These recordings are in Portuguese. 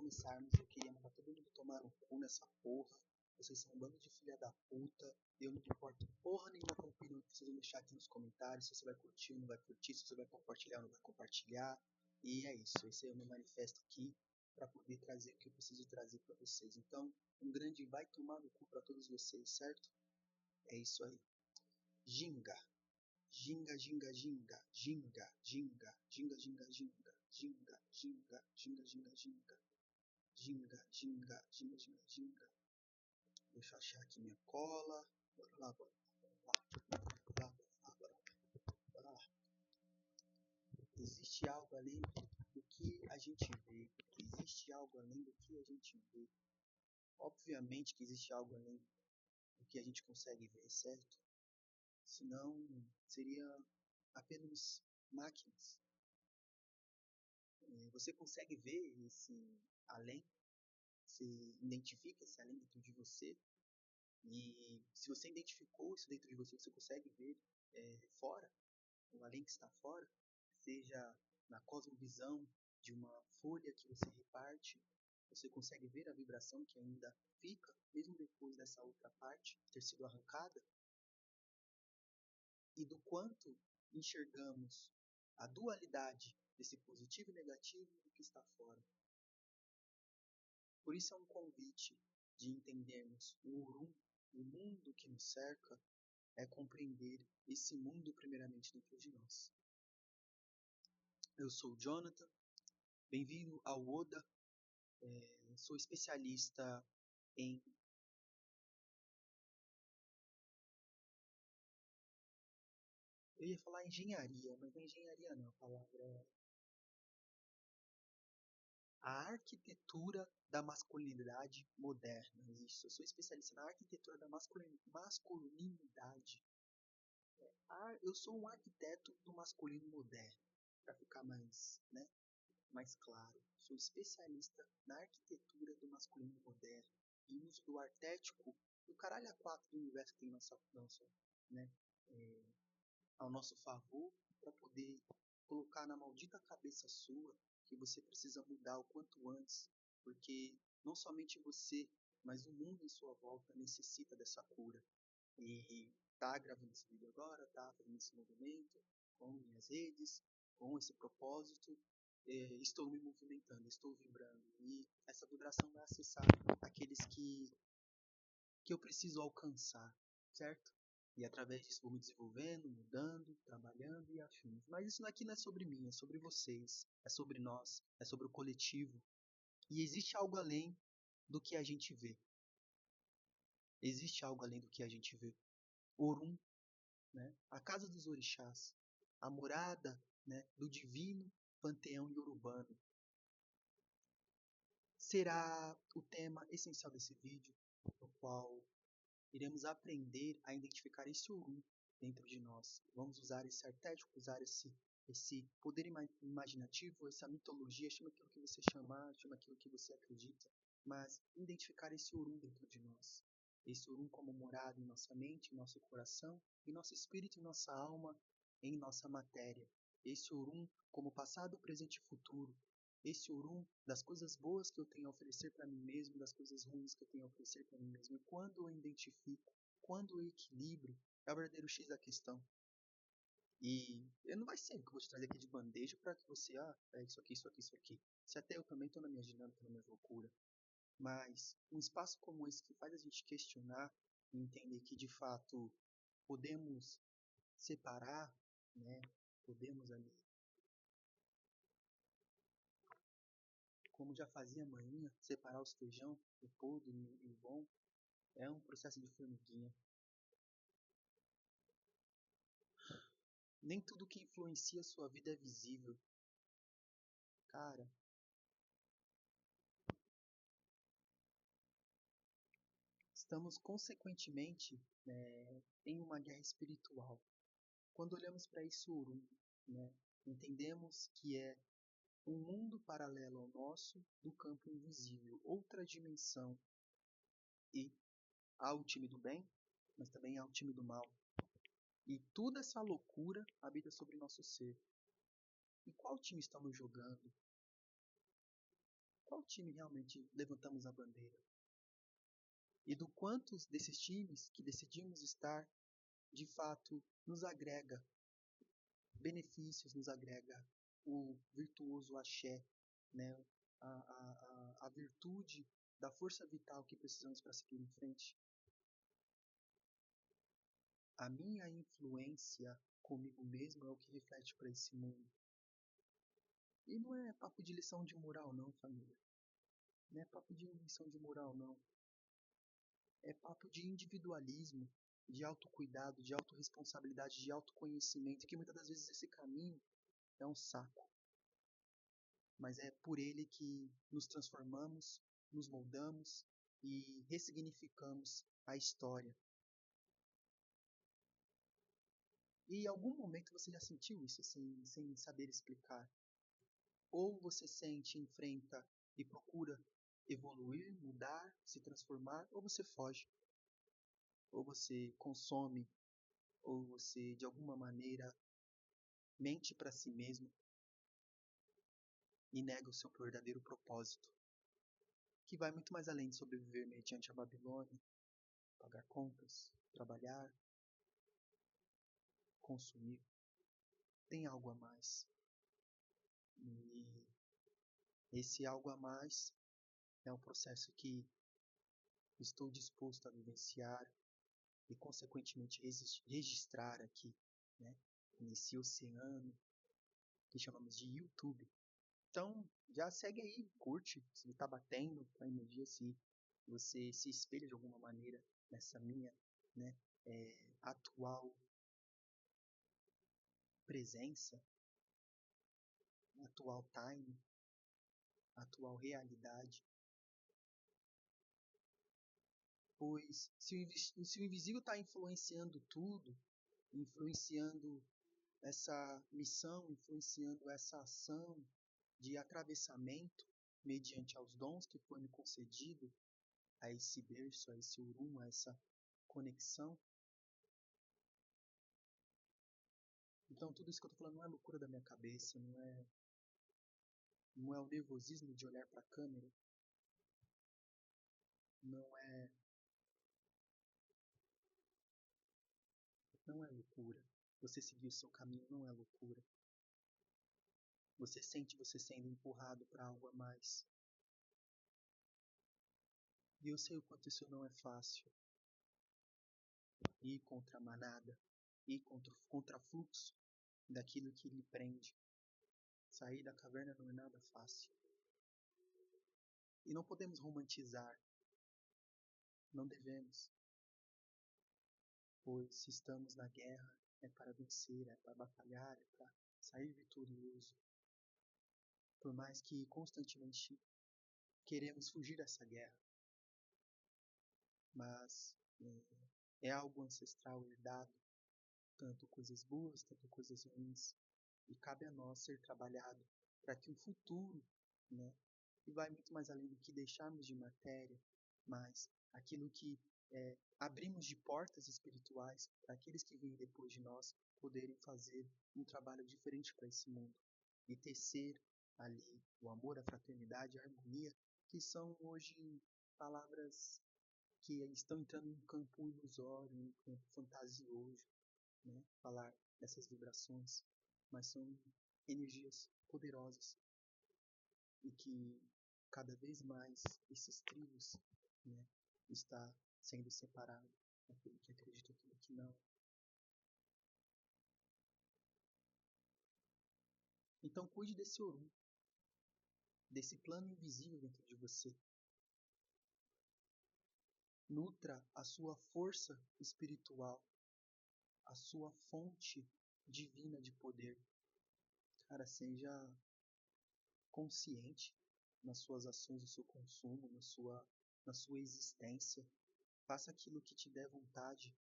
começarmos, eu queria mandar todo mundo tomar no cu nessa porra. Vocês são um bando de filha da puta. Eu não me importo porra nenhuma com a opinião que vocês vão deixar aqui nos comentários. Se você vai curtir ou não vai curtir, se você vai compartilhar ou não vai compartilhar. E é isso. Esse é o meu manifesto aqui para poder trazer o que eu preciso trazer para vocês. Então, um grande vai tomar no cu para todos vocês, certo? É isso aí. Ginga. Ginga, ginga, ginga. Ginga, ginga. Ginga, ginga, ginga. Ginga, ginga, ginga, ginga, ginga. Ginga, ginga, ginga, ginga, ginga. Deixa eu achar aqui minha cola. Bora lá, bora lá, bora lá, bora lá. Existe algo além do que a gente vê. Existe algo além do que a gente vê. Obviamente que existe algo além do que a gente consegue ver, certo? Senão seria apenas máquinas. Você consegue ver esse além? Você identifica esse além dentro de você? E se você identificou isso dentro de você, você consegue ver fora, o além que está fora, seja na cosmovisão de uma folha que você reparte, você consegue ver a vibração que ainda fica, mesmo depois dessa outra parte ter sido arrancada, e do quanto enxergamos a dualidade desse positivo e negativo do que está fora. Por isso é um convite de entendermos o Urum, o mundo que nos cerca, é compreender esse mundo primeiramente dentro de nós. Eu sou o Jonathan, bem-vindo ao Oda, sou especialista em eu ia falar engenharia, mas não é engenharia não, a palavra é a arquitetura da masculinidade moderna. Isso, eu sou especialista na arquitetura da masculinidade. Eu sou um arquiteto do masculino moderno, para ficar mais claro. Sou especialista na arquitetura do masculino moderno e uso do artético do caralho a 4 do universo que tem né, ao nosso favor para poder colocar na maldita cabeça sua que você precisa mudar o quanto antes, porque não somente você, mas o mundo em sua volta necessita dessa cura. E tá gravando esse vídeo agora, tá fazendo esse movimento com minhas redes, com esse propósito, estou me movimentando, estou vibrando, e essa vibração vai acessar aqueles que eu preciso alcançar, certo? E através disso vou me desenvolvendo, mudando, trabalhando e afins. Mas isso aqui não é sobre mim, é sobre vocês, é sobre nós, é sobre o coletivo. E existe algo além do que a gente vê. Existe algo além do que a gente vê. Orum, né? A casa dos orixás, a morada, né, do divino panteão iorubano. Será o tema essencial desse vídeo, no qual iremos aprender a identificar esse Orum dentro de nós. Vamos usar esse arquétipo, usar esse poder imaginativo, essa mitologia, chama aquilo que você chamar, chama aquilo que você acredita, mas identificar esse Orum dentro de nós. Esse Orum como morada em nossa mente, em nosso coração, em nosso espírito, em nossa alma, em nossa matéria. Esse Orum como passado, presente e futuro. Esse Orum das coisas boas que eu tenho a oferecer para mim mesmo, das coisas ruins que eu tenho a oferecer para mim mesmo. E quando eu identifico, quando eu equilibro, é o verdadeiro X da questão. E não vai ser o que eu vou te trazer aqui de bandeja para que você, é isso aqui, isso aqui, isso aqui. Se até eu também estou na minha dinâmica, na minha loucura. Mas um espaço como esse que faz a gente questionar e entender que de fato podemos separar, né? Podemos ali, como já fazia a manhinha, separar os feijão, o podre e o bom, é um processo de formiguinha. Nem tudo que influencia a sua vida é visível. Cara, estamos consequentemente em uma guerra espiritual. Quando olhamos para esse Urum, né, entendemos que é um mundo paralelo ao nosso do campo invisível, outra dimensão. E há o time do bem, mas também há o time do mal. E toda essa loucura habita sobre nosso ser. E qual time estamos jogando? Qual time realmente levantamos a bandeira? E do quantos desses times que decidimos estar, de fato, nos agrega benefícios, nos agrega o virtuoso axé, né? a virtude da força vital que precisamos para seguir em frente. A minha influência comigo mesmo é o que reflete para esse mundo. E não é papo de lição de moral, não, família. Não é papo de lição de moral, não. É papo de individualismo, de autocuidado, de autorresponsabilidade, de autoconhecimento, que muitas das vezes esse caminho é um saco. Mas é por ele que nos transformamos, nos moldamos e ressignificamos a história. E em algum momento você já sentiu isso sem saber explicar? Ou você sente, enfrenta e procura evoluir, mudar, se transformar, ou você foge. Ou você consome, ou você de alguma maneira mente para si mesmo e nega o seu verdadeiro propósito, que vai muito mais além de sobreviver mediante a Babilônia, pagar contas, trabalhar, consumir. Tem algo a mais. E esse algo a mais é um processo que estou disposto a vivenciar e, consequentemente, registrar aqui, né, nesse oceano que chamamos de YouTube. Então, já segue aí, curte, se está batendo a energia, se você se espelha de alguma maneira nessa minha, né, atual presença, atual time, atual realidade. Pois se o invisível está influenciando tudo, influenciando essa missão, influenciando essa ação de atravessamento mediante aos dons que foi me concedido, a esse berço, a esse urum, a essa conexão. Então tudo isso que eu estou falando não é loucura da minha cabeça, não é o nervosismo de olhar para a câmera, não é loucura. Você seguir o seu caminho não é loucura. Você sente você sendo empurrado para algo a mais. E eu sei o quanto isso não é fácil. Ir contra a manada, ir contra fluxo daquilo que lhe prende. Sair da caverna não é nada fácil. E não podemos romantizar. Não devemos. Pois se estamos na guerra, é para vencer, é para batalhar, é para sair vitorioso. Por mais que constantemente queremos fugir dessa guerra. Mas é algo ancestral herdado, tanto coisas boas, tanto coisas ruins, e cabe a nós ser trabalhado para que o futuro, né, e vai muito mais além do que deixarmos de matéria, mas aquilo que abrimos de portas espirituais para aqueles que vêm depois de nós poderem fazer um trabalho diferente para esse mundo e tecer ali o amor, a fraternidade, a harmonia, que são hoje palavras que estão entrando em um campo ilusório, em um campo fantasioso, né? Falar dessas vibrações, mas são energias poderosas e que cada vez mais esses trios, né, está sendo separado, aquele que acredita, aquele que não. Então cuide desse ouro, desse plano invisível dentro de você. Nutra a sua força espiritual, a sua fonte divina de poder. Cara, seja consciente nas suas ações, no seu consumo, na sua existência. Faça aquilo que te der vontade,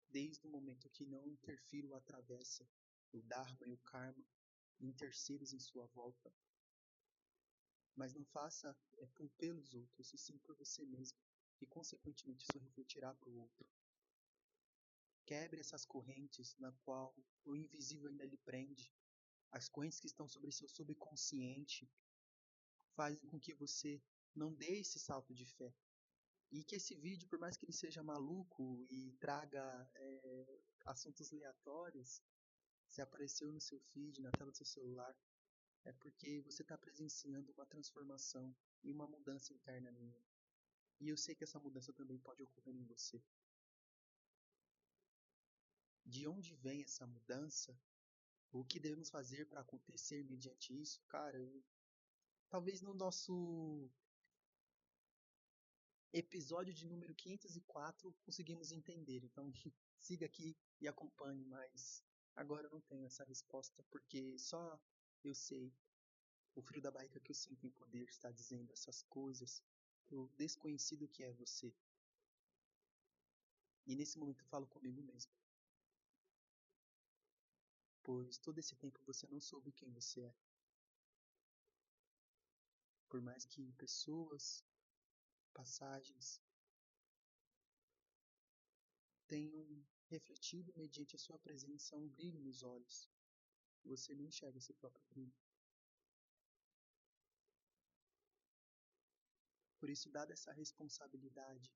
desde o momento que não interfira ou atravessa o Dharma e o Karma em terceiros em sua volta. Mas não faça pelos outros, e sim por você mesmo, e consequentemente isso refletirá para o outro. Quebre essas correntes na qual o invisível ainda lhe prende, as correntes que estão sobre seu subconsciente. fazem com que você não dê esse salto de fé. E que esse vídeo, por mais que ele seja maluco e traga assuntos aleatórios, se apareceu no seu feed, na tela do seu celular, é porque você está presenciando uma transformação e uma mudança interna minha. E eu sei que essa mudança também pode ocorrer em você. De onde vem essa mudança? O que devemos fazer para acontecer mediante isso? Cara, talvez no nosso episódio de número 504 conseguimos entender. Então, siga aqui e acompanhe, mas agora eu não tenho essa resposta, porque só eu sei o frio da barriga que eu sinto em poder estar dizendo essas coisas pro desconhecido que é você. E nesse momento eu falo comigo mesmo. Pois todo esse tempo você não soube quem você é. Por mais que pessoas, passagens, tenham refletido mediante a sua presença um brilho nos olhos, você não enxerga esse próprio brilho. Por isso, dada essa responsabilidade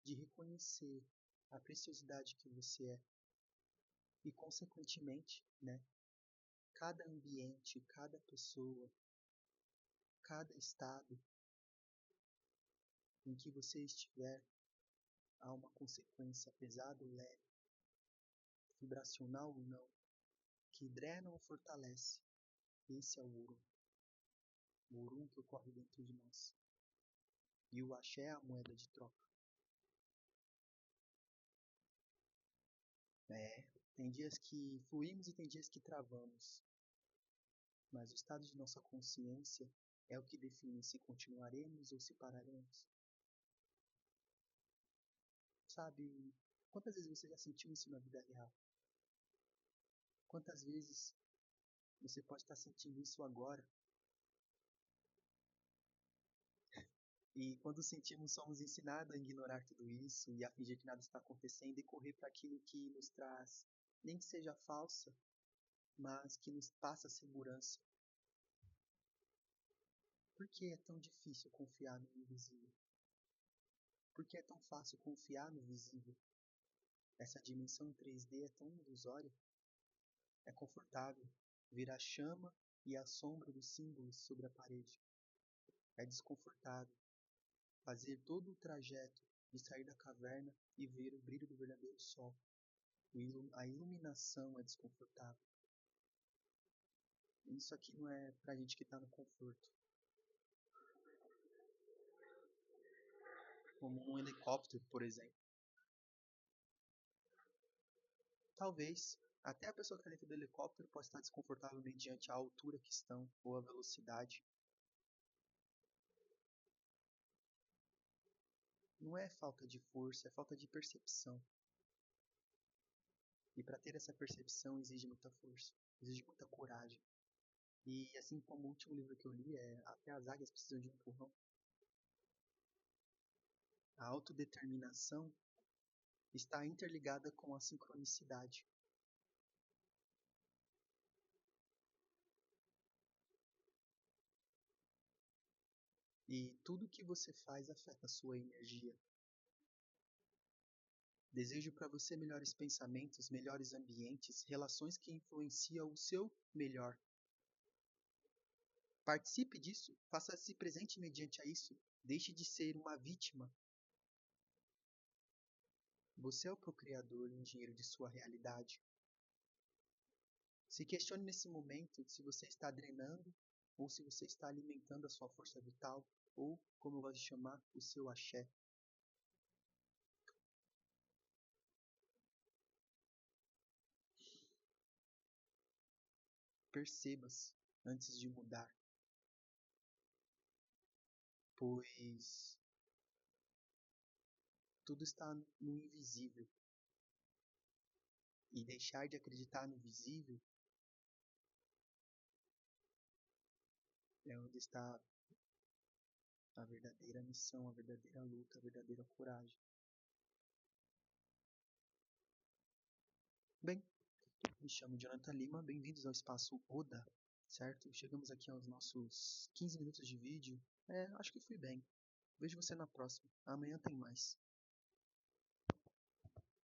de reconhecer a preciosidade que você é e, consequentemente, né, cada ambiente, cada pessoa, cada estado em que você estiver, há uma consequência pesada ou leve, vibracional ou não, que drena ou fortalece. Esse é o Urum que ocorre dentro de nós. E o axé é a moeda de troca. Tem dias que fluímos e tem dias que travamos. Mas o estado de nossa consciência é o que define se continuaremos ou se pararemos. Sabe, quantas vezes você já sentiu isso na vida real? Quantas vezes você pode estar sentindo isso agora? E quando sentimos, somos ensinados a ignorar tudo isso e a fingir que nada está acontecendo e correr para aquilo que nos traz, nem que seja falsa, mas que nos passa segurança. Por que é tão difícil confiar no invisível? Por que é tão fácil confiar no visível? Essa dimensão 3D é tão ilusória. É confortável ver a chama e a sombra dos símbolos sobre a parede. É desconfortável fazer todo o trajeto de sair da caverna e ver o brilho do verdadeiro sol. A iluminação é desconfortável. Isso aqui não é pra gente que tá no conforto. Como um helicóptero, por exemplo. Talvez até a pessoa que está dentro do helicóptero possa estar desconfortável mediante a altura que estão ou a velocidade. Não é falta de força, é falta de percepção. E para ter essa percepção exige muita força, exige muita coragem. E assim como o último livro que eu li é Até as Águias Precisam de um Empurrão. A autodeterminação está interligada com a sincronicidade. E tudo que você faz afeta a sua energia. Desejo para você melhores pensamentos, melhores ambientes, relações que influenciam o seu melhor. Participe disso, faça-se presente mediante a isso. Deixe de ser uma vítima. Você é o procriador e engenheiro de sua realidade. Se questione nesse momento se você está drenando ou se você está alimentando a sua força vital ou, como eu gosto de chamar, o seu axé. Perceba-se antes de mudar, pois tudo está no invisível. E deixar de acreditar no visível é onde está a verdadeira missão, a verdadeira luta, a verdadeira coragem. Bem, me chamo Jonathan Lima, bem-vindos ao Espaço Oda. certo? Chegamos aqui aos nossos 15 minutos de vídeo. Acho que fui bem. Vejo você na próxima. Amanhã tem mais.